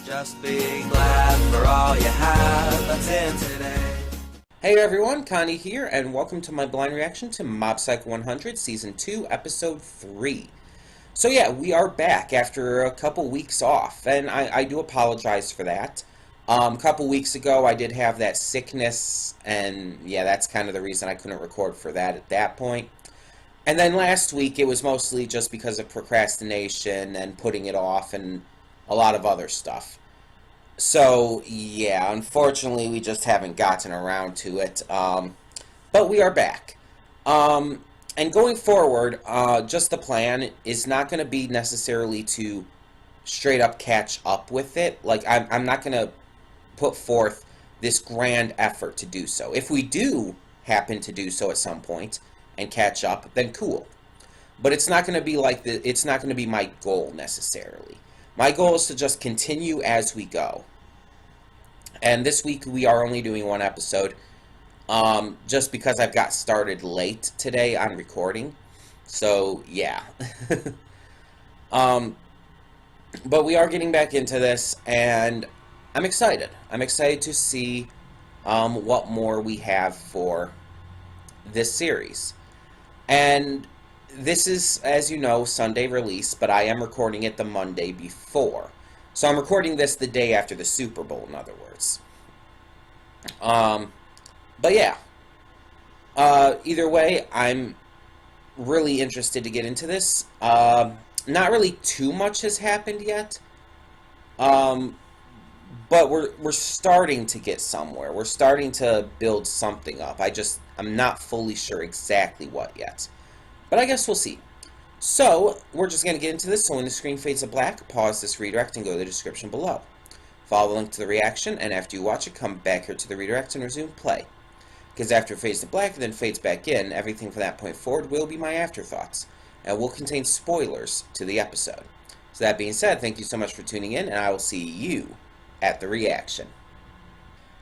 Just be glad for all you have that's in today. Hey everyone, Connie here, and welcome to my blind reaction to Mob Psycho 100, Season 2, Episode 3. So yeah, we are back after a couple weeks off, and I do apologize for that. A couple weeks ago, I did have that sickness, and yeah, that's kind of the reason I couldn't record for that at that point. And then last week, it was mostly just because of procrastination and putting it off and a lot of other stuff. So, yeah, unfortunately, we just haven't gotten around to it. But we are back. And going forward, just the plan is not going to be necessarily to straight up catch up with it. Like, I'm not going to put forth this grand effort to do so. If we do happen to do so at some point and catch up, then cool. But it's not going to be like it's not going to be my goal necessarily. My goal is to just continue as we go. And this week we are only doing one episode, just because I've got started late today on recording. So, yeah. But we are getting back into this, and I'm excited. I'm excited to see what more we have for this series. And this is, as you know, Sunday release, but I am recording it the Monday before. So I'm recording this the day after the Super Bowl, in other words. But yeah. Either way, I'm really interested to get into this. Not really too much has happened yet. But we're starting to get somewhere. We're starting to build something up. I'm not fully sure exactly what yet. But I guess we'll see. So, we're just going to get into this. So when the screen fades to black, pause this redirect and go to the description below. Follow the link to the reaction, and after you watch it, come back here to the redirect and resume play. Because after it fades to black and then fades back in, everything from that point forward will be my afterthoughts, and will contain spoilers to the episode. So that being said, thank you so much for tuning in, and I will see you at the reaction.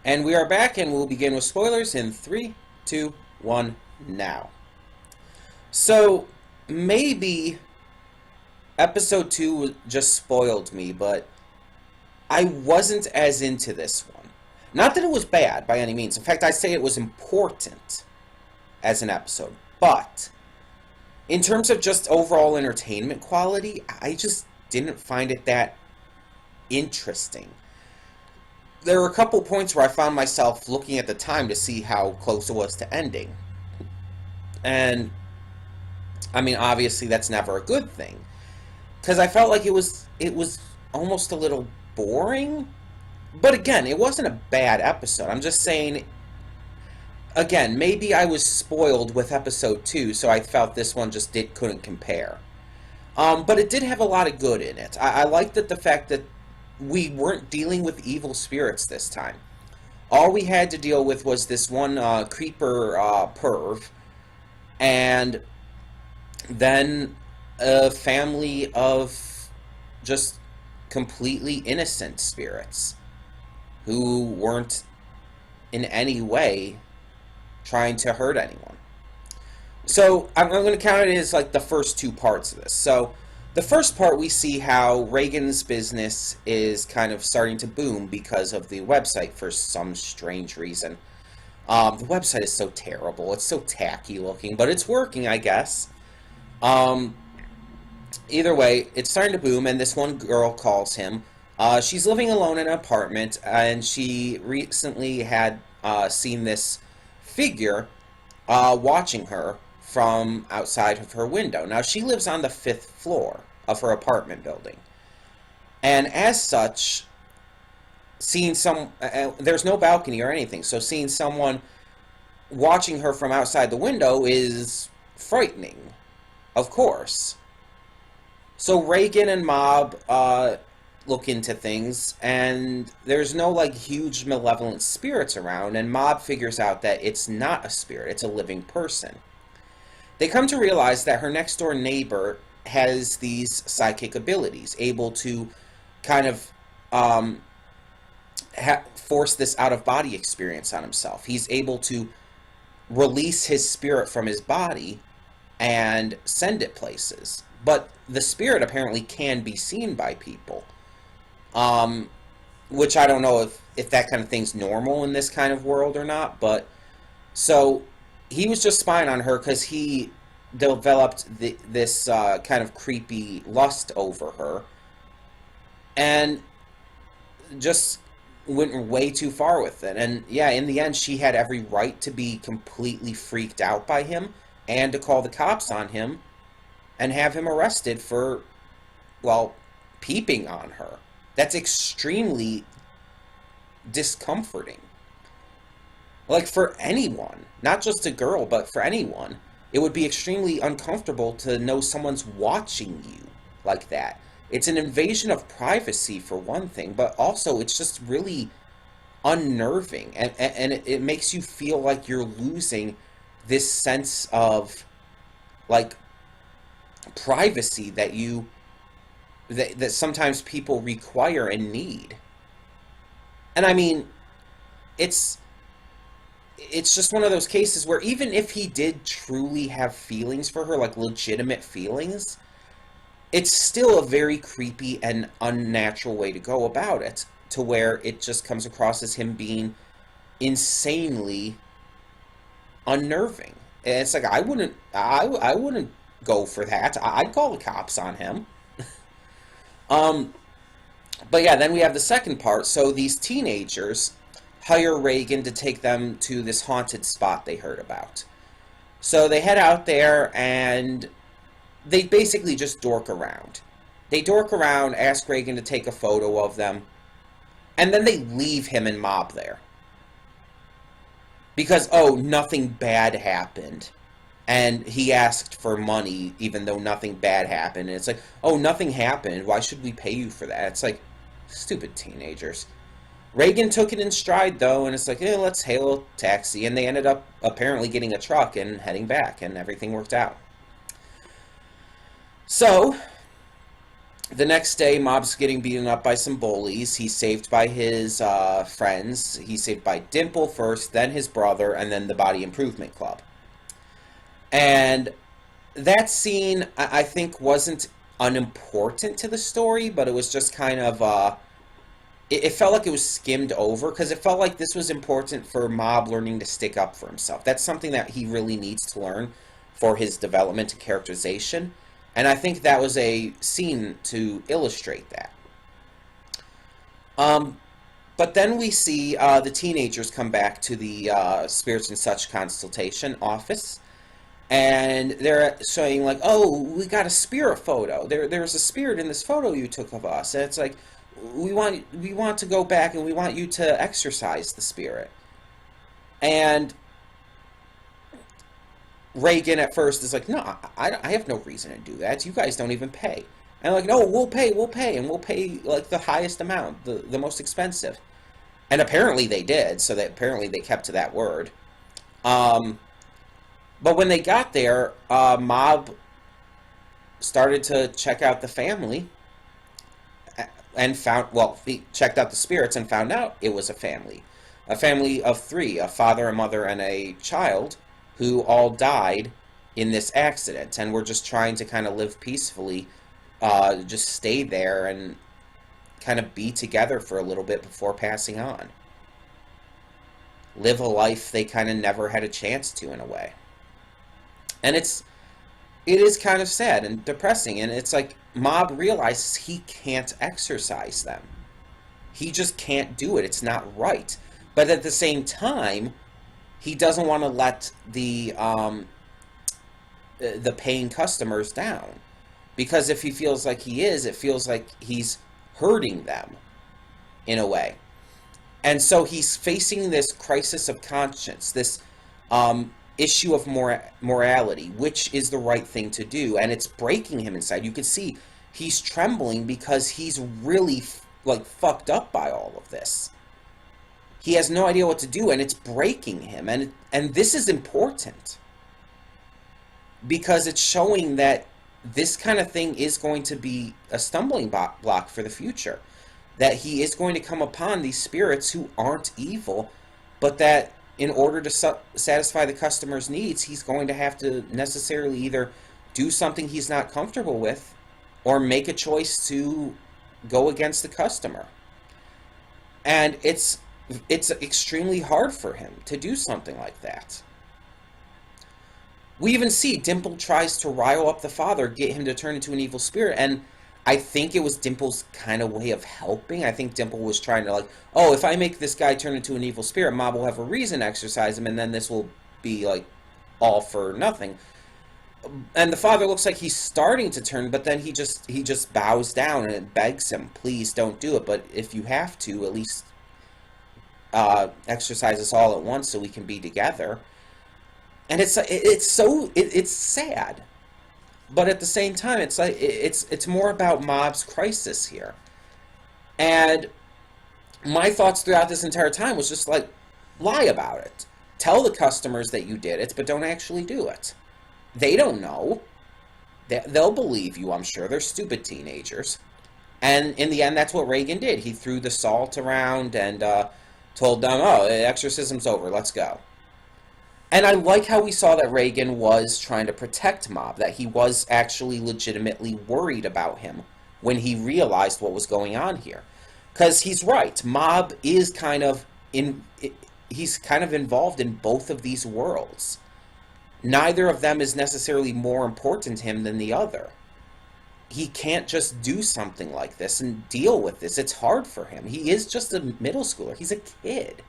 And we are back, and we'll begin with spoilers in 3, 2, 1, now. So, maybe episode 2 just spoiled me, but I wasn't as into this one. Not that it was bad by any means. In fact, I'd say it was important as an episode. But in terms of just overall entertainment quality, I just didn't find it that interesting. There were a couple points where I found myself looking at the time to see how close it was to ending. And I mean, obviously, that's never a good thing. Because I felt like it was almost a little boring. But again, it wasn't a bad episode. I'm just saying, again, maybe I was spoiled with episode 2, so I felt this one just couldn't compare. But it did have a lot of good in it. I liked the fact that we weren't dealing with evil spirits this time. All we had to deal with was this one creeper perv, and then a family of just completely innocent spirits who weren't in any way trying to hurt anyone. So I'm going to count it as like the first 2 parts of this. So the first part, we see how Reagan's business is kind of starting to boom because of the website for some strange reason. The website is so terrible. It's so tacky looking, but it's working, I guess. Either way, it's starting to boom, and this one girl calls him. She's living alone in an apartment, and she recently had seen this figure watching her from outside of her window. Now, she lives on the 5th floor of her apartment building. And as such, seeing there's no balcony or anything, so seeing someone watching her from outside the window is frightening, of course. So Reagan and Mob look into things, and there's no like huge malevolent spirits around, and Mob figures out that it's not a spirit, it's a living person. They come to realize that her next door neighbor has these psychic abilities, able to kind of force this out-of-body experience on himself. He's able to release his spirit from his body and send it places. But the spirit apparently can be seen by people. which I don't know if that kind of thing's normal in this kind of world or not, but so he was just spying on her because he developed this kind of creepy lust over her and just went way too far with it. And yeah, in the end, she had every right to be completely freaked out by him and to call the cops on him and have him arrested for, well, peeping on her. That's extremely discomforting. Like, for anyone, not just a girl, but for anyone, it would be extremely uncomfortable to know someone's watching you like that. It's an invasion of privacy, for one thing, but also it's just really unnerving. And it makes you feel like you're losing this sense of, like, privacy that sometimes people require and need. And I mean, it's just one of those cases where even if he did truly have feelings for her, like legitimate feelings, it's still a very creepy and unnatural way to go about it, to where it just comes across as him being insanely unnerving. And it's like, I wouldn't go for that. I'd call the cops on him. But yeah, then we have the second part. So these teenagers hire Reagan to take them to this haunted spot they heard about. So they head out there and they basically just dork around. They dork around, ask Reagan to take a photo of them, and then they leave him and Mob there. Because, oh, nothing bad happened. And he asked for money even though nothing bad happened. And it's like, oh, nothing happened. Why should we pay you for that? It's like, stupid teenagers. Reagan took it in stride, though, and it's like, let's hail a taxi. And they ended up apparently getting a truck and heading back, and everything worked out. So, the next day, Mob's getting beaten up by some bullies. He's saved by his friends. He's saved by Dimple first, then his brother, and then the Body Improvement Club. And that scene, I think, wasn't unimportant to the story, but it was just kind of, it felt like it was skimmed over, because it felt like this was important for Mob learning to stick up for himself. That's something that he really needs to learn for his development and characterization. And I think that was a scene to illustrate that. But then we see the teenagers come back to the Spirits and Such consultation office. And they're saying, like, oh, we got a spirit photo. There's a spirit in this photo you took of us. And it's like, we want to go back and we want you to exorcise the spirit. And Reagan at first is like, no, I have no reason to do that. You guys don't even pay. And like, no, we'll pay, and we'll pay like the highest amount, the most expensive. And apparently they did, so that apparently they kept to that word. But when they got there, Mob started to check out the family and he checked out the spirits and found out it was a family of three, a father, a mother, and a child, who all died in this accident and were just trying to kind of live peacefully, just stay there and kind of be together for a little bit before passing on. Live a life they kind of never had a chance to, in a way. And it is kind of sad and depressing, and it's like Mob realizes he can't exorcise them. He just can't do it. It's not right. But at the same time, he doesn't want to let the paying customers down. Because if he feels like he is, it feels like he's hurting them, in a way. And so he's facing this crisis of conscience, this issue of morality, which is the right thing to do, and it's breaking him inside. You can see he's trembling because he's really fucked up by all of this. He has no idea what to do, and it's breaking him, and this is important because it's showing that this kind of thing is going to be a stumbling block for the future, that he is going to come upon these spirits who aren't evil, but that in order to satisfy the customer's needs, he's going to have to necessarily either do something he's not comfortable with or make a choice to go against the customer. And it's extremely hard for him to do something like that. We even see Dimple tries to rile up the father, get him to turn into an evil spirit, and I think it was Dimple's kind of way of helping. I think Dimple was trying to, like, oh, if I make this guy turn into an evil spirit, Mob will have a reason to exorcise him, and then this will be, like, all for nothing. And the father looks like he's starting to turn, but then he just bows down and begs him, please don't do it, but if you have to, at least exercise us all at once so we can be together. And it's sad, but at the same time, it's like it's more about Mob's crisis here. And my thoughts throughout this entire time was just like, lie about it. Tell the customers that you did it, but don't actually do it. They don't know. They'll believe you, I'm sure. They're stupid teenagers. And in the end, that's what Reagan did. He threw the salt around and told them, oh, the exorcism's over, let's go. And I like how we saw that Reagan was trying to protect Mob, that he was actually legitimately worried about him when he realized what was going on here. Because he's right, Mob is he's kind of involved in both of these worlds. Neither of them is necessarily more important to him than the other. He can't just do something like this and deal with this. It's hard for him. He is just a middle schooler. He's a kid.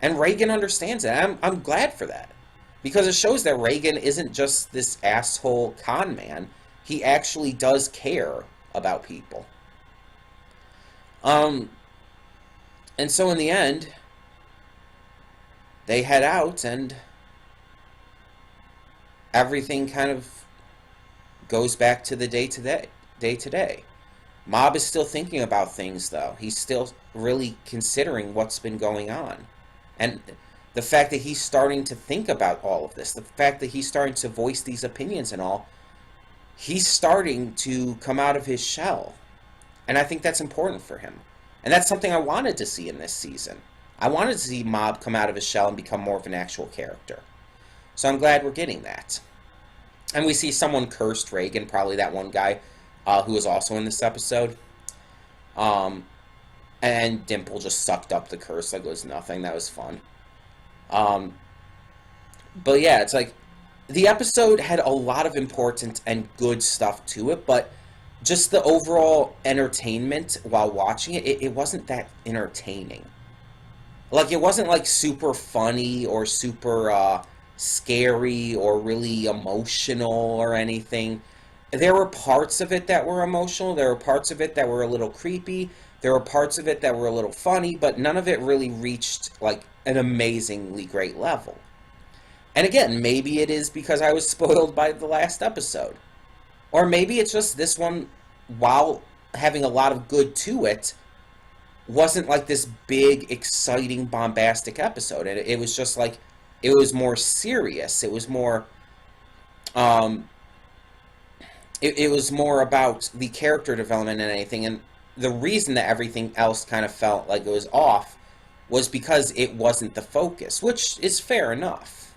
And Reagan understands it. I'm glad for that. Because it shows that Reagan isn't just this asshole con man. He actually does care about people. And so in the end, they head out and everything kind of goes back to the day to day. Mob is still thinking about things, though. He's still really considering what's been going on. And the fact that he's starting to think about all of this, the fact that he's starting to voice these opinions and all, he's starting to come out of his shell. And I think that's important for him. And that's something I wanted to see in this season. I wanted to see Mob come out of his shell and become more of an actual character. So I'm glad we're getting that. And we see someone cursed Reagan, probably that one guy who was also in this episode. And Dimple just sucked up the curse like it was nothing. That was fun. But yeah, it's like the episode had a lot of important and good stuff to it, but just the overall entertainment while watching it wasn't that entertaining. Like, it wasn't like super funny or super scary or really emotional or anything. There were parts of it that were emotional. There were parts of it that were a little creepy. There were parts of it that were a little funny, but none of it really reached, like, an amazingly great level. And again, maybe it is because I was spoiled by the last episode. Or maybe it's just this one, while having a lot of good to it, wasn't like this big, exciting, bombastic episode. It was just like, it was more serious. It was more, it was more about the character development and anything, and the reason that everything else kind of felt like it was off was because it wasn't the focus, which is fair enough.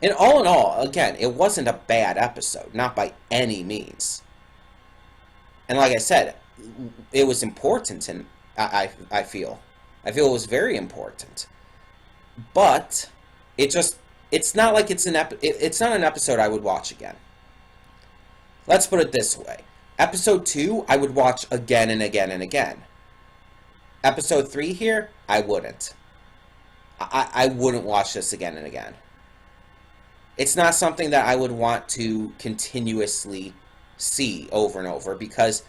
And all in all, again, it wasn't a bad episode, not by any means. And like I said, it was important, and I feel it was very important. But it's not like it's not an episode I would watch again. Let's put it this way. Episode 2, I would watch again and again and again. Episode 3 here, I wouldn't. I wouldn't watch this again and again. It's not something that I would want to continuously see over and over because,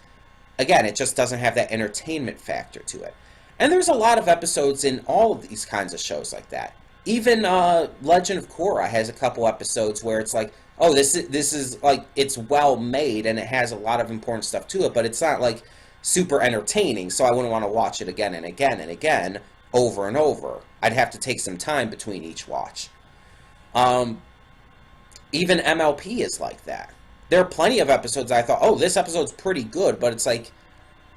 again, it just doesn't have that entertainment factor to it. And there's a lot of episodes in all of these kinds of shows like that. Even Legend of Korra has a couple episodes where it's like, oh, this is like, it's well made and it has a lot of important stuff to it, but it's not like super entertaining, so I wouldn't want to watch it again and again and again, over and over. I'd have to take some time between each watch. Even MLP is like that. There are plenty of episodes I thought, oh, this episode's pretty good, but it's like,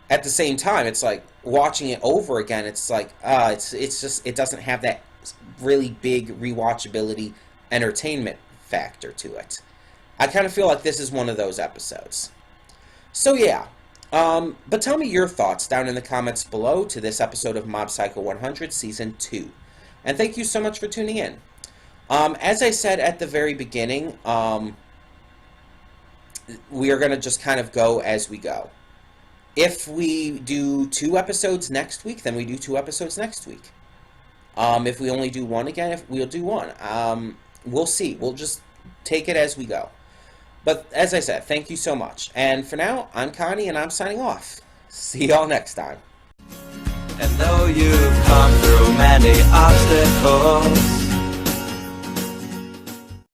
at the same time, it's like, watching it over again, it's like, it's just, it doesn't have that really big rewatchability entertainment factor to it. I kind of feel like this is one of those episodes. So yeah, But tell me your thoughts down in the comments below to this episode of Mob Psycho 100 Season 2. And thank you so much for tuning in. As I said at the very beginning, we are going to just kind of go as we go. If we do 2 episodes next week, then we do 2 episodes next week. If we only do 1 again, we'll do 1. We'll see. We'll just take it as we go. But as I said, thank you so much. And for now, I'm Connie, and I'm signing off. See y'all next time. And though you've come through many obstacles,